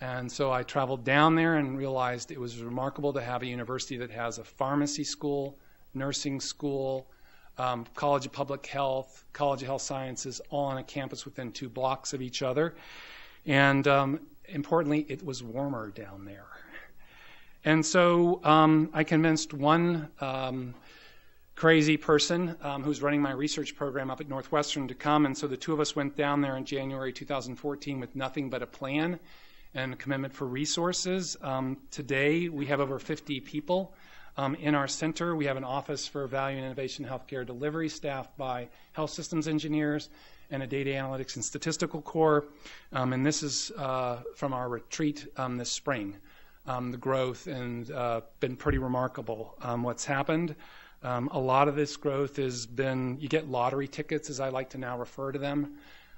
And so I traveled down there and realized it was remarkable to have a university that has a pharmacy school, nursing school, College of Public Health, College of Health Sciences, all on a campus within 2 blocks of each other. And importantly, it was warmer down there. And so I convinced one crazy person who's running my research program up at Northwestern to come. And so the 2 of us went down there in January 2014 with nothing but a plan and a commitment for resources. Today, we have over 50 people in our center. We have an office for value and innovation healthcare delivery staffed by health systems engineers and a data analytics and statistical core. And this is from our retreat this spring. The growth and been pretty remarkable what's happened. A lot of this growth has been, you get lottery tickets, as I like to now refer to them.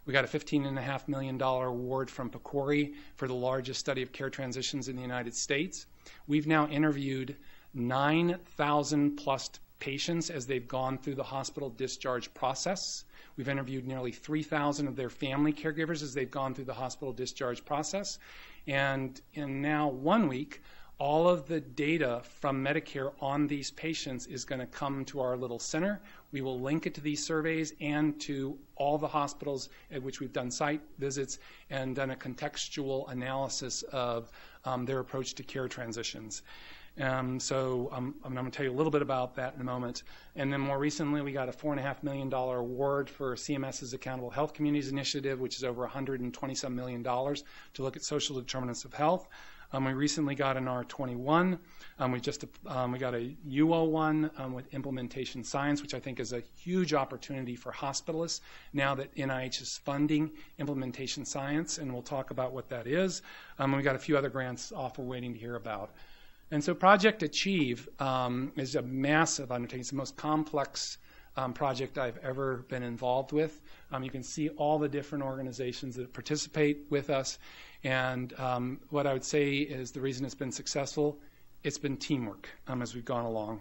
We got a $15.5 million award from PCORI for the largest study of care transitions in the United States. We've now interviewed 9,000 plus patients as they've gone through the hospital discharge process. We've interviewed nearly 3,000 of their family caregivers as they've gone through the hospital discharge process. And in now 1 week, all of the data from Medicare on these patients is going to come to our little center. We will link it to these surveys and to all the hospitals at which we've done site visits and done a contextual analysis of their approach to care transitions. So I'm going to tell you a little bit about that in a moment. And then more recently, we got a $4.5 million award for CMS's Accountable Health Communities Initiative, which is over $127 million to look at social determinants of health. We recently got an R21. We got a UO1 with implementation science, which I think is a huge opportunity for hospitalists now that NIH is funding implementation science, and we'll talk about what that is. We got a few other grants off we're waiting to hear about. And so Project Achieve is a massive undertaking. It's the most complex project I've ever been involved with. You can see all the different organizations that participate with us. And what I would say is the reason it's been successful, it's been teamwork as we've gone along.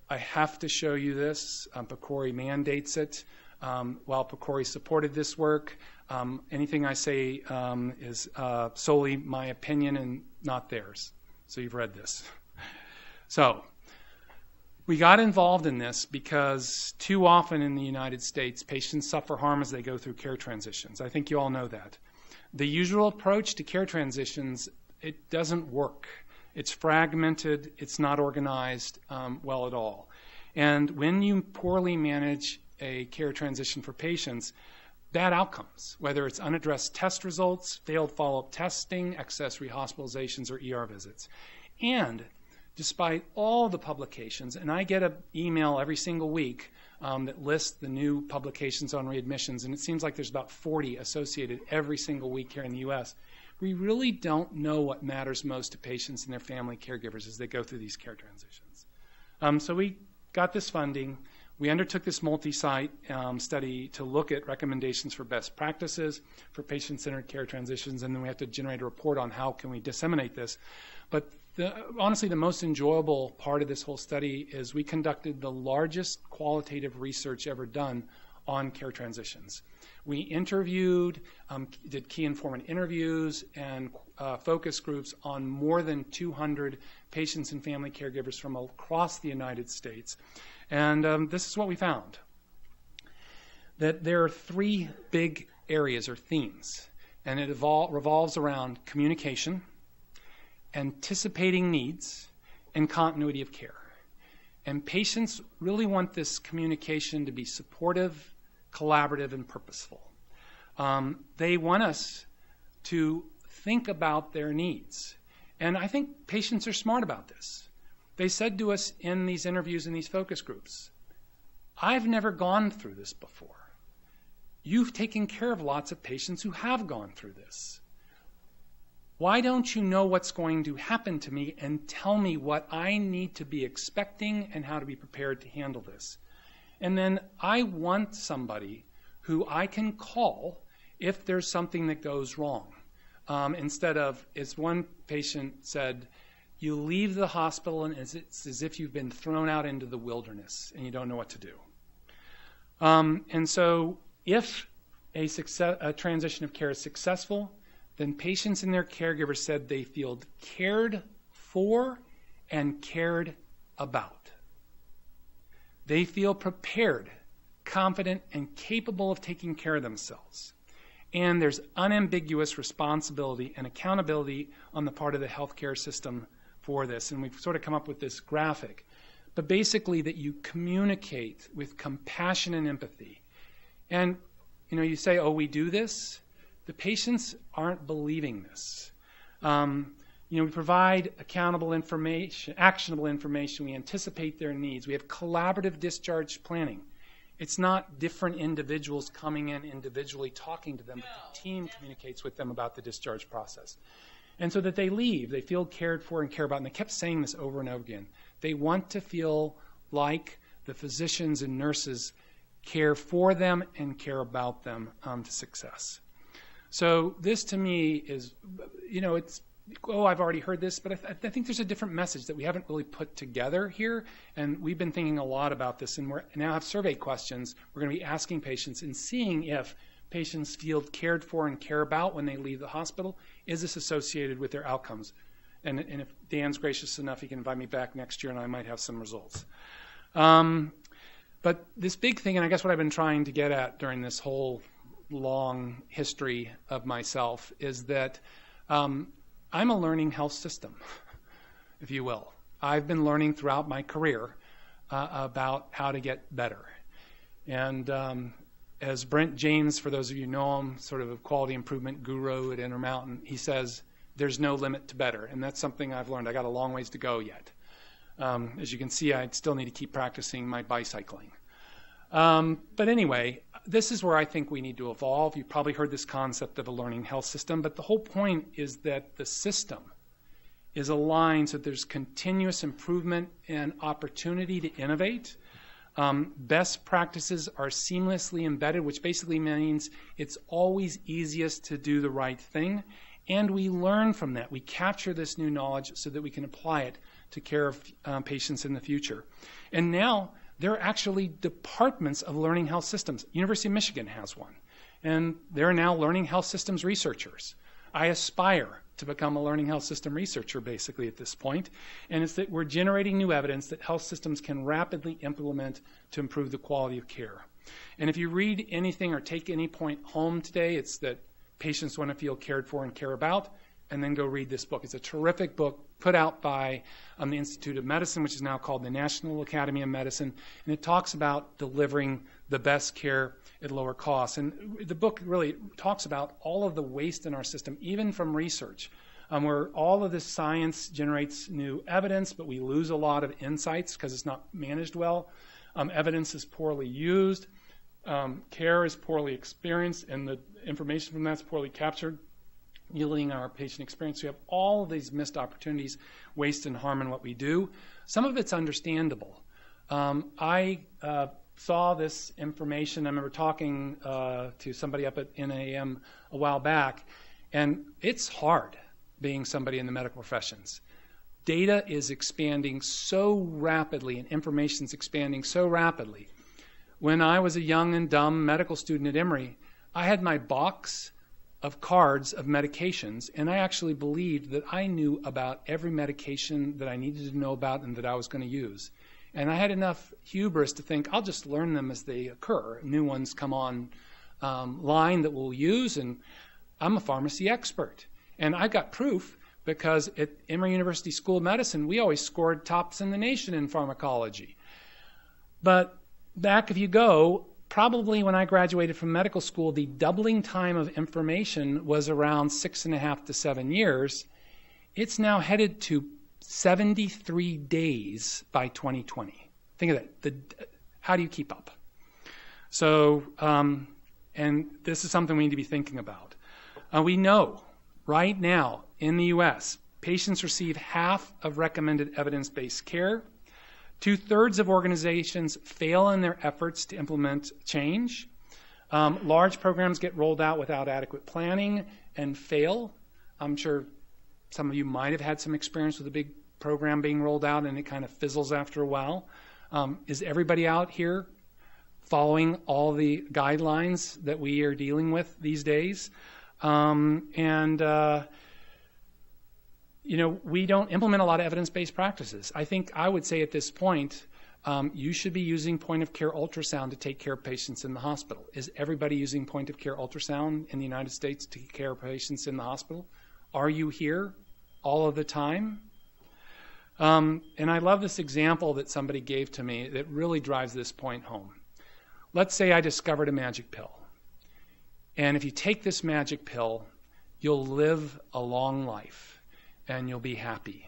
I have to show you this. PCORI mandates it. While PCORI supported this work, anything I say is solely my opinion and not theirs. So you've read this. So we got involved in this because too often in the United States, patients suffer harm as they go through care transitions. I think you all know that. The usual approach to care transitions, it doesn't work. It's fragmented. It's not organized well at all. And when you poorly manage a care transition for patients, bad outcomes, whether it's unaddressed test results, failed follow-up testing, excess rehospitalizations, or ER visits. And despite all the publications, and I get an email every single week that lists the new publications on readmissions, and it seems like there's about 40 associated every single week here in the U.S., we really don't know what matters most to patients and their family caregivers as they go through these care transitions. So we got this funding. We undertook this multi-site study to look at recommendations for best practices for patient-centered care transitions, and then we have to generate a report on how can we disseminate this. But honestly, the most enjoyable part of this whole study is we conducted the largest qualitative research ever done on care transitions. We interviewed, did key informant interviews and focus groups on more than 200 patients and family caregivers from across the United States. And this is what we found, that there are three big areas or themes, and it revolves around communication, anticipating needs, and continuity of care. And patients really want this communication to be supportive, collaborative, and purposeful. They want us to think about their needs. And I think patients are smart about this. They said to us in these interviews in these focus groups, I've never gone through this before. You've taken care of lots of patients who have gone through this. Why don't you know what's going to happen to me and tell me what I need to be expecting and how to be prepared to handle this? And then I want somebody who I can call if there's something that goes wrong. Instead of, as one patient said, you leave the hospital and it's as if you've been thrown out into the wilderness and you don't know what to do. And so if a transition of care is successful, then patients and their caregivers said they feel cared for and cared about. They feel prepared, confident, and capable of taking care of themselves. And there's unambiguous responsibility and accountability on the part of the healthcare system for this. And we've sort of come up with this graphic. But basically that you communicate with compassion and empathy. And, you say, oh, we do this? The patients aren't believing this. We provide accountable information, actionable information. We anticipate their needs. We have collaborative discharge planning. It's not different individuals coming in individually talking to them, but the team communicates with them about the discharge process. And so that they leave, they feel cared for and care about. And they kept saying this over and over again. They want to feel like the physicians and nurses care for them and care about them to success. So this to me is, it's, I've already heard this, but I think there's a different message that we haven't really put together here. And we've been thinking a lot about this. And we now have survey questions. We're going to be asking patients and seeing if patients feel cared for and care about when they leave the hospital. Is this associated with their outcomes? And if Dan's gracious enough, he can invite me back next year and I might have some results. But this big thing, and I guess what I've been trying to get at during this whole long history of myself, is that I'm a learning health system, if you will. I've been learning throughout my career about how to get better. And as Brent James, for those of you who know him, sort of a quality improvement guru at Intermountain, he says, there's no limit to better. And that's something I've learned. I got a long ways to go yet. As you can see, I still need to keep practicing my bicycling. But anyway, this is where I think we need to evolve. You've probably heard this concept of a learning health system, but the whole point is that the system is aligned so that there's continuous improvement and opportunity to innovate. Best practices are seamlessly embedded, which basically means it's always easiest to do the right thing. And we learn from that. We capture this new knowledge so that we can apply it to care of patients in the future. And now there are actually departments of learning health systems. University of Michigan has one. And they're now learning health systems researchers. I aspire to become a learning health system researcher basically at this point. And it's that we're generating new evidence that health systems can rapidly implement to improve the quality of care. And if you read anything or take any point home today, it's that patients want to feel cared for and care about, and then go read this book. It's a terrific book put out by the Institute of Medicine, which is now called the National Academy of Medicine, and it talks about delivering the best care at lower costs. And the book really talks about all of the waste in our system, even from research, where all of this science generates new evidence, but we lose a lot of insights because it's not managed well. Evidence is poorly used. Care is poorly experienced, and the information from that's poorly captured, yielding our patient experience. We have all of these missed opportunities, waste and harm in what we do. Some of it's understandable. I saw this information. I remember talking to somebody up at NAM a while back, and it's hard being somebody in the medical professions. Data is expanding so rapidly and information is expanding so rapidly. When I was a young and dumb medical student at Emory, I had my box of cards of medications, and I actually believed that I knew about every medication that I needed to know about and that I was going to use. And I had enough hubris to think, I'll just learn them as they occur. New ones come on line that we'll use, and I'm a pharmacy expert. And I got proof because at Emory University School of Medicine, we always scored tops in the nation in pharmacology. But back if you go, probably when I graduated from medical school, the doubling time of information was around 6.5 to 7 years. It's now headed to 73 days by 2020. Think of that. How do you keep up? So, and this is something we need to be thinking about. We know right now in the U.S., patients receive half of recommended evidence-based care. 2/3 of organizations fail in their efforts to implement change. Large programs get rolled out without adequate planning and fail. I'm sure some of you might have had some experience with a big program being rolled out and it kind of fizzles after a while. Is everybody out here following all the guidelines that we are dealing with these days? We don't implement a lot of evidence-based practices. I think I would say at this point, you should be using point-of-care ultrasound to take care of patients in the hospital. Is everybody using point-of-care ultrasound in the United States to take care of patients in the hospital? Are you here all of the time? And I love this example that somebody gave to me that really drives this point home. Let's say I discovered a magic pill. And if you take this magic pill, you'll live a long life and you'll be happy.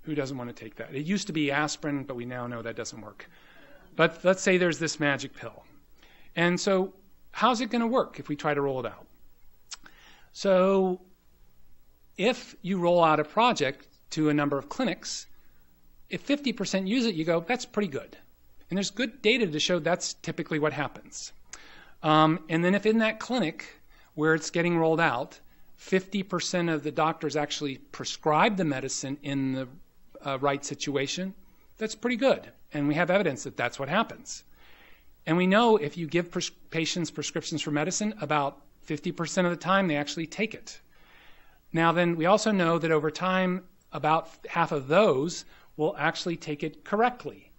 Who doesn't want to take that? It used to be aspirin, but we now know that doesn't work. But let's say there's this magic pill. And so how's it going to work if we try to roll it out? So if you roll out a project to a number of clinics, if 50% use it, you go, that's pretty good. And there's good data to show that's typically what happens. And then if in that clinic where it's getting rolled out, 50% of the doctors actually prescribe the medicine in the right situation, that's pretty good. And we have evidence that that's what happens. And we know if you give patients prescriptions for medicine, about 50% of the time they actually take it. Now then, we also know that over time, about half of those will actually take it correctly.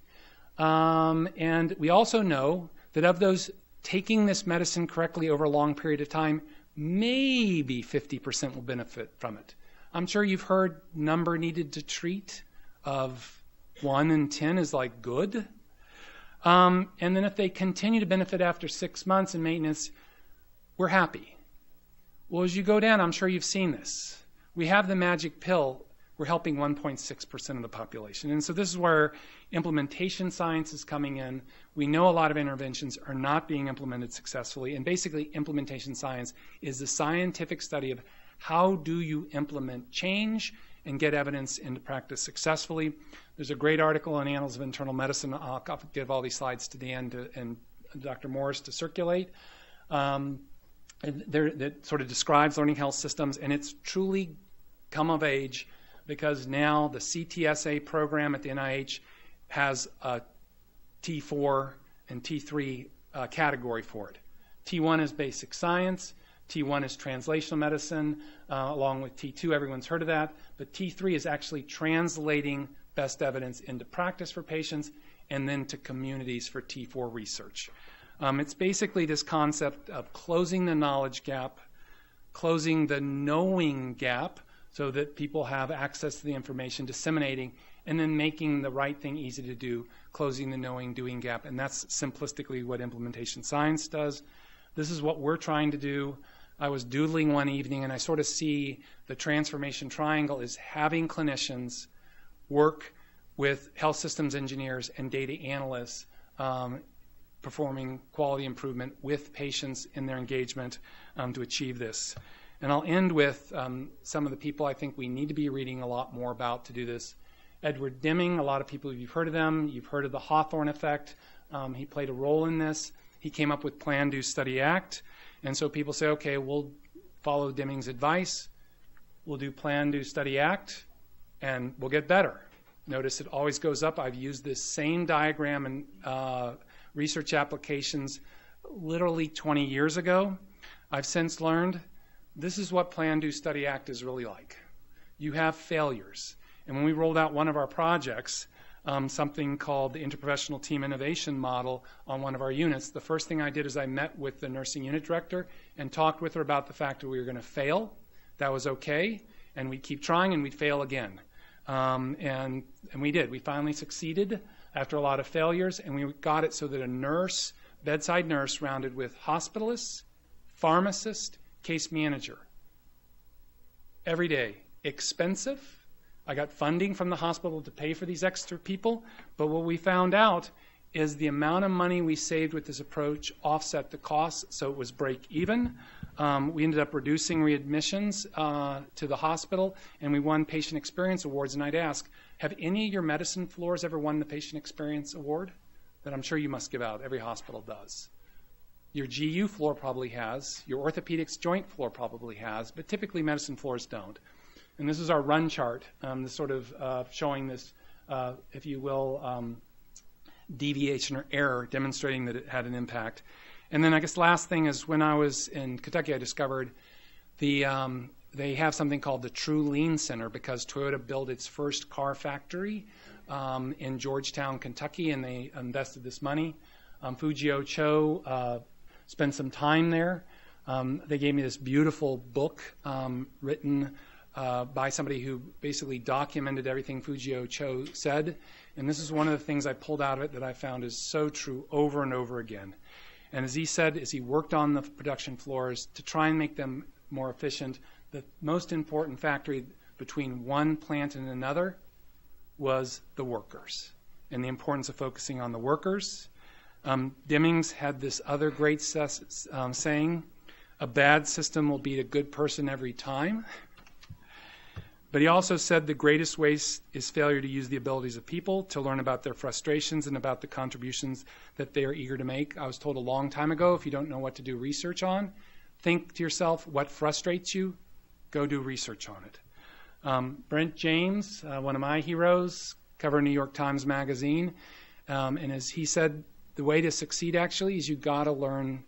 And we also know that of those taking this medicine correctly over a long period of time, maybe 50% will benefit from it. I'm sure you've heard number needed to treat of 1 in 10 is like good. And then if they continue to benefit after 6 months in maintenance, we're happy. Well, as you go down, I'm sure you've seen this. We have the magic pill. We're helping 1.6% of the population. And so this is where implementation science is coming in. We know a lot of interventions are not being implemented successfully. And basically, implementation science is the scientific study of how do you implement change and get evidence into practice successfully. There's a great article in Annals of Internal Medicine. I'll give all these slides to Dan and Dr. Morris to circulate. That sort of describes learning health systems, and it's truly come of age because now the CTSA program at the NIH has a T4 and T3 category for it. T1 is basic science. T1 is translational medicine, along with T2. Everyone's heard of that. But T3 is actually translating best evidence into practice for patients and then to communities for T4 research. It's basically this concept of closing the knowledge gap, closing the knowing gap so that people have access to the information, disseminating, and then making the right thing easy to do, closing the knowing, doing gap. And that's simplistically what implementation science does. This is what we're trying to do. I was doodling one evening, and I sort of see the transformation triangle is having clinicians work with health systems engineers and data analysts performing quality improvement with patients in their engagement to achieve this. And I'll end with some of the people I think we need to be reading a lot more about to do this. Edward Deming, a lot of people, you've heard of them. You've heard of the Hawthorne effect. He played a role in this. He came up with Plan, Do, Study, Act. And so people say, okay, we'll follow Deming's advice. We'll do Plan, Do, Study, Act, and we'll get better. Notice it always goes up. I've used this same diagram in research applications literally 20 years ago. I've since learned this is what Plan, Do, Study, Act is really like. You have failures. And when we rolled out one of our projects, something called the Interprofessional Team Innovation Model on one of our units, the first thing I did is I met with the nursing unit director and talked with her about the fact that we were going to fail. That was okay, and we'd keep trying and we'd fail again. And we did. We finally succeeded after a lot of failures, and we got it so that a nurse, bedside nurse, rounded with hospitalist, pharmacist, case manager. Every day. Expensive. I got funding from the hospital to pay for these extra people, but what we found out is the amount of money we saved with this approach offset the costs, so it was break even. We ended up reducing readmissions to the hospital, and we won patient experience awards. And I'd ask, have any of your medicine floors ever won the patient experience award? That I'm sure you must give out. Every hospital does. Your GU floor probably has. Your orthopedics joint floor probably has, but typically medicine floors don't. And this is our run chart, this sort of showing this, if you will, deviation or error, demonstrating that it had an impact. And then I guess the last thing is when I was in Kentucky, I discovered they have something called the True Lean Center because Toyota built its first car factory in Georgetown, Kentucky, and they invested this money. Fujio Cho spent some time there. They gave me this beautiful book written by somebody who basically documented everything Fujio Cho said. And this is one of the things I pulled out of it that I found is so true over and over again. And as he said, as he worked on the production floors to try and make them more efficient, the most important factor between one plant and another was the workers and the importance of focusing on the workers. Deming's had this other great saying, a bad system will beat a good person every time. But he also said the greatest waste is failure to use the abilities of people, to learn about their frustrations and about the contributions that they are eager to make. I was told a long time ago, if you don't know what to do research on, think to yourself, what frustrates you? Go do research on it. Brent James, one of my heroes, cover New York Times Magazine, and as he said, the way to succeed actually is you got to learn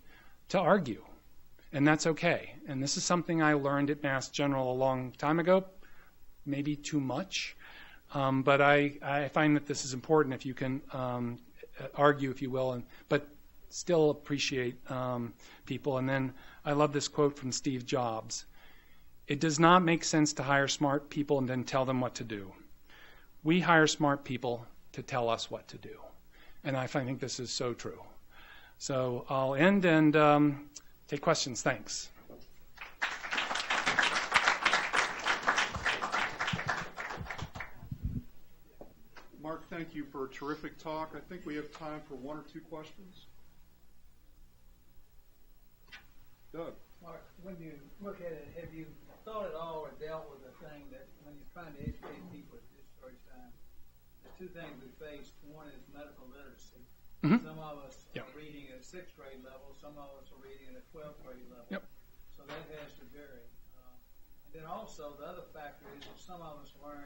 to argue, and that's okay. And this is something I learned at Mass General a long time ago. Maybe too much, but I find that this is important if you can argue, if you will, but still appreciate people. And then I love this quote from Steve Jobs. It does not make sense to hire smart people and then tell them what to do. We hire smart people to tell us what to do. And I think this is so true. So I'll end and take questions. Thanks. Mark, thank you for a terrific talk. I think we have time for one or two questions. Doug. Mark, when you look at it, have you thought at all or dealt with the thing that when you're trying to educate people at discharge time, the two things we face, one is medical literacy. Mm-hmm. Some of us are reading at 6th grade level, some of us are reading at 12th grade level. Yep. So that has to vary. And then also the other factor is that some of us learn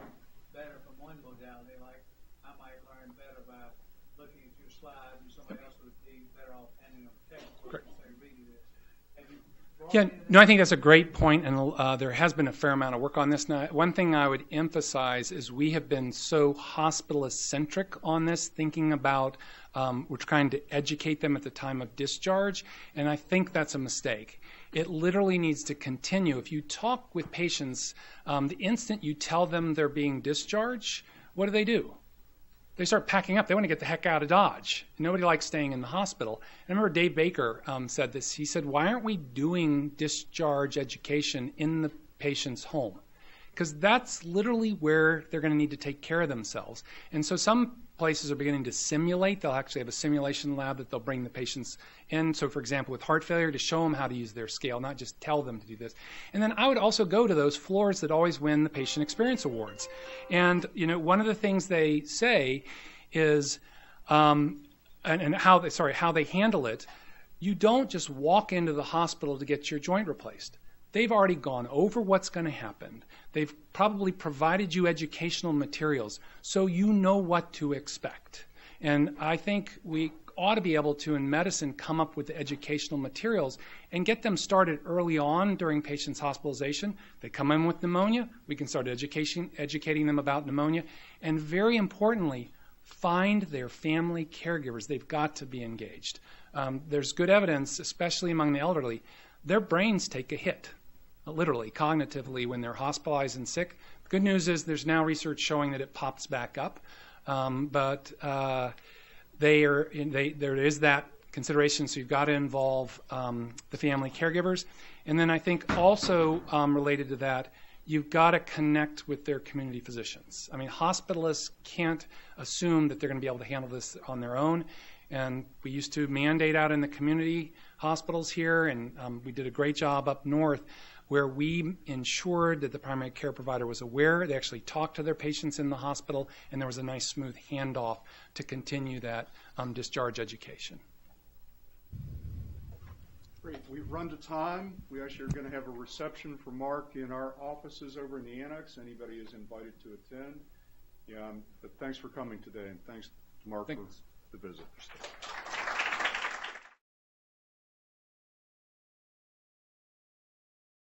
better from one modality, like I might learn better by looking at your slides, and somebody else would be better off handing them a text. Say, reading this. I think that's a great point, and there has been a fair amount of work on this. Now, one thing I would emphasize is we have been so hospitalist-centric on this, thinking about we're trying to educate them at the time of discharge, and I think that's a mistake. It literally needs to continue. If you talk with patients, the instant you tell them they're being discharged, what do? They start packing up. They want to get the heck out of Dodge. Nobody likes staying in the hospital. I remember Dave Baker said this. He said, why aren't we doing discharge education in the patient's home? Because that's literally where they're going to need to take care of themselves. And so some places are beginning to simulate. They'll actually have a simulation lab that they'll bring the patients in. So, for example, with heart failure, to show them how to use their scale, not just tell them to do this. And then I would also go to those floors that always win the Patient Experience Awards. And, one of the things they say is and how they handle it, you don't just walk into the hospital to get your joint replaced. They've already gone over what's going to happen. They've probably provided you educational materials so you know what to expect. And I think we ought to be able to, in medicine, come up with the educational materials and get them started early on during patients' hospitalization. They come in with pneumonia, we can start educating them about pneumonia. And very importantly, find their family caregivers. They've got to be engaged. There's good evidence, especially among the elderly, their brains take a hit, literally, cognitively, when they're hospitalized and sick. The good news is there's now research showing that it pops back up. But there is that consideration, so you've got to involve the family caregivers. And then I think also related to that, you've got to connect with their community physicians. I mean, hospitalists can't assume that they're going to be able to handle this on their own. And we used to mandate out in the community hospitals here, and we did a great job up north where we ensured that the primary care provider was aware. They actually talked to their patients in the hospital, and there was a nice, smooth handoff to continue that discharge education. Great. We've run to time. We actually are going to have a reception for Mark in our offices over in the annex. Anybody is invited to attend. But thanks for coming today, and thanks to Mark for the visit.